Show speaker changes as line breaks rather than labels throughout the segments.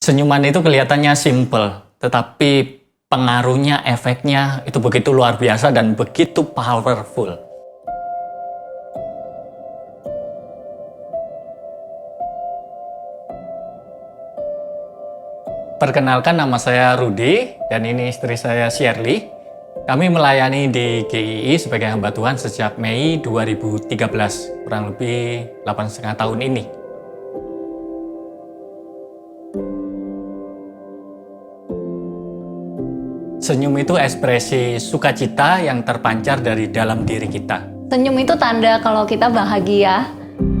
Senyuman itu kelihatannya simple, tetapi pengaruhnya, efeknya itu begitu luar biasa dan begitu powerful. Perkenalkan, nama saya Rudy dan ini istri saya Shirley. Kami melayani di GII sebagai hamba Tuhan sejak Mei 2013, kurang lebih 8,5 tahun ini. Senyum itu ekspresi sukacita yang terpancar dari dalam diri kita.
Senyum itu tanda kalau kita bahagia,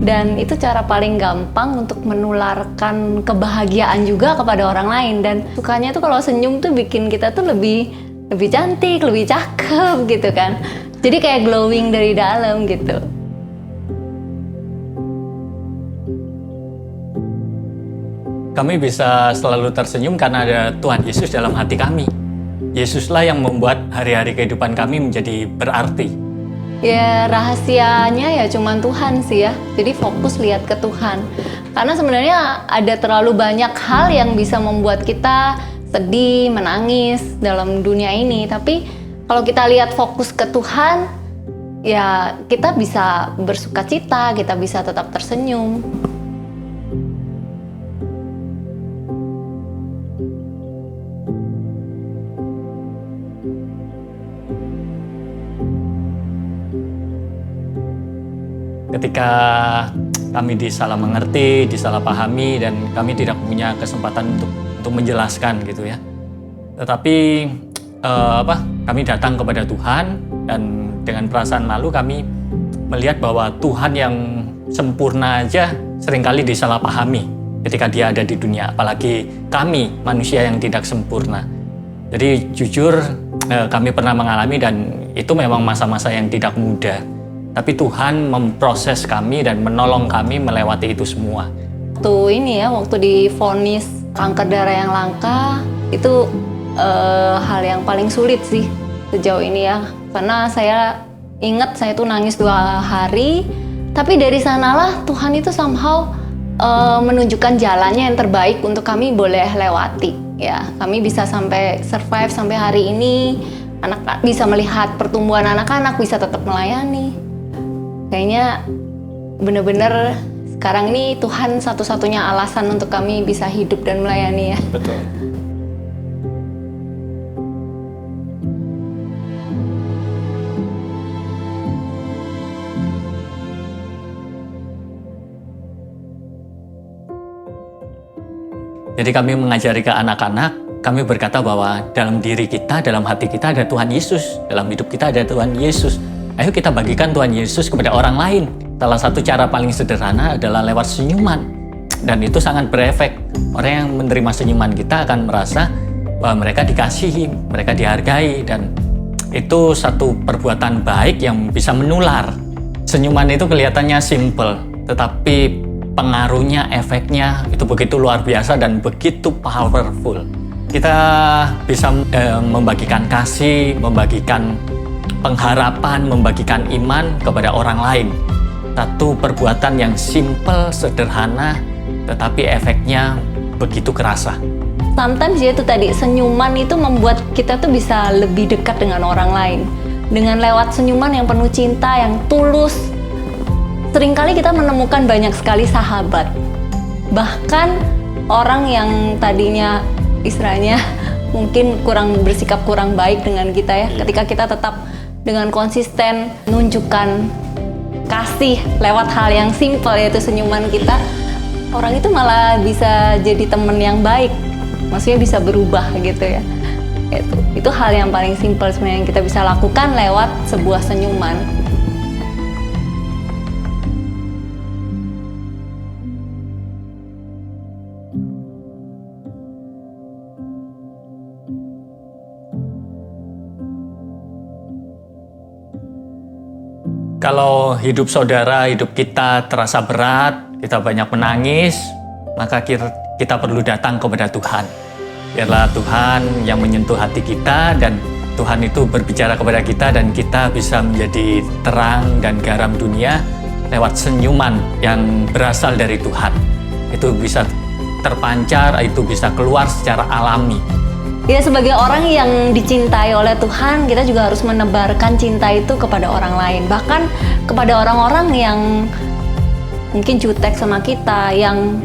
dan itu cara paling gampang untuk menularkan kebahagiaan juga kepada orang lain. Dan sukanya tuh kalau senyum tuh bikin kita tuh lebih cantik, lebih cakep gitu kan. Jadi kayak glowing dari dalam gitu.
Kami bisa selalu tersenyum karena ada Tuhan Yesus dalam hati kami. Yesuslah yang membuat hari-hari kehidupan kami menjadi berarti.
Ya rahasianya ya cuman Tuhan sih ya. Jadi fokus lihat ke Tuhan. Karena sebenarnya ada terlalu banyak hal yang bisa membuat kita sedih, menangis dalam dunia ini. Tapi kalau kita lihat fokus ke Tuhan, ya kita bisa bersukacita, kita bisa tetap tersenyum.
Ketika kami disalah mengerti, disalah pahami, dan kami tidak punya kesempatan untuk menjelaskan gitu ya. Tetapi kami datang kepada Tuhan dan dengan perasaan malu kami melihat bahwa Tuhan yang sempurna aja seringkali disalahpahami ketika Dia ada di dunia, apalagi kami manusia yang tidak sempurna. Jadi jujur kami pernah mengalami, dan itu memang masa-masa yang tidak mudah. Tapi Tuhan memproses kami dan menolong kami melewati itu semua.
Waktu divonis kanker darah yang langka, itu hal yang paling sulit sih sejauh ini ya. Karena saya ingat saya tuh nangis 2 hari, tapi dari sanalah Tuhan itu somehow menunjukkan jalannya yang terbaik untuk kami boleh lewati. Ya, kami bisa sampai survive sampai hari ini, anak bisa melihat pertumbuhan anak-anak, bisa tetap melayani. Kayaknya bener-bener sekarang ini Tuhan satu-satunya alasan untuk kami bisa hidup dan melayani ya.
Betul. Jadi kami mengajari ke anak-anak, kami berkata bahwa dalam diri kita, dalam hati kita ada Tuhan Yesus, dalam hidup kita ada Tuhan Yesus. Ayo kita bagikan Tuhan Yesus kepada orang lain. Salah satu cara paling sederhana adalah lewat senyuman. Dan itu sangat berefek. Orang yang menerima senyuman kita akan merasa bahwa mereka dikasihi, mereka dihargai, dan itu satu perbuatan baik yang bisa menular. Senyuman itu kelihatannya simple, tetapi pengaruhnya, efeknya itu begitu luar biasa dan begitu powerful. Kita bisa membagikan kasih, membagikan pengharapan, membagikan iman kepada orang lain. Satu perbuatan yang simple, sederhana, tetapi efeknya begitu kerasa.
Sometimes ya itu tadi, senyuman itu membuat kita tuh bisa lebih dekat dengan orang lain. Dengan lewat senyuman yang penuh cinta, yang tulus, seringkali kita menemukan banyak sekali sahabat. Bahkan orang yang tadinya istilahnya mungkin bersikap kurang baik dengan kita ya, ketika kita tetap dengan konsisten menunjukkan kasih lewat hal yang simple, yaitu senyuman kita, orang itu malah bisa jadi teman yang baik, maksudnya bisa berubah gitu ya. Itu hal yang paling simple sebenarnya yang kita bisa lakukan lewat sebuah senyuman.
Kalau hidup saudara, hidup kita terasa berat, kita banyak menangis, maka kita perlu datang kepada Tuhan. Biarlah Tuhan yang menyentuh hati kita, dan Tuhan itu berbicara kepada kita, dan kita bisa menjadi terang dan garam dunia lewat senyuman yang berasal dari Tuhan. Itu bisa terpancar, itu bisa keluar secara alami.
Ya, sebagai orang yang dicintai oleh Tuhan, kita juga harus menebarkan cinta itu kepada orang lain. Bahkan kepada orang-orang yang mungkin jutek sama kita, yang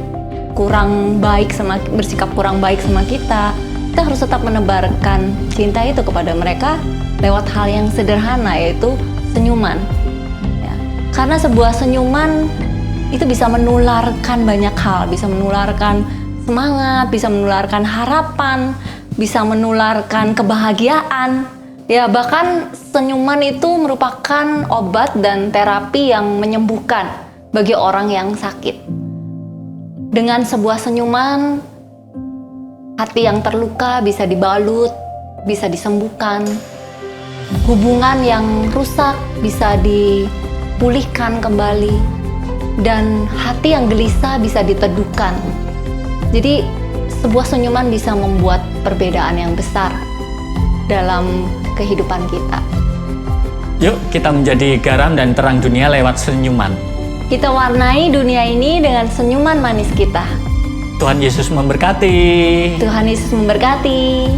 kurang baik bersikap kurang baik sama kita harus tetap menebarkan cinta itu kepada mereka lewat hal yang sederhana, yaitu senyuman. Ya. Karena sebuah senyuman itu bisa menularkan banyak hal, bisa menularkan semangat, bisa menularkan harapan, bisa menularkan kebahagiaan. Ya, bahkan senyuman itu merupakan obat dan terapi yang menyembuhkan bagi orang yang sakit. Dengan sebuah senyuman, hati yang terluka bisa dibalut, bisa disembuhkan. Hubungan yang rusak bisa dipulihkan kembali. Dan hati yang gelisah bisa diteduhkan. Jadi, sebuah senyuman bisa membuat perbedaan yang besar dalam kehidupan kita.
Yuk kita menjadi garam dan terang dunia lewat senyuman.
Kita warnai dunia ini dengan senyuman manis kita.
Tuhan Yesus memberkati.
Tuhan Yesus memberkati.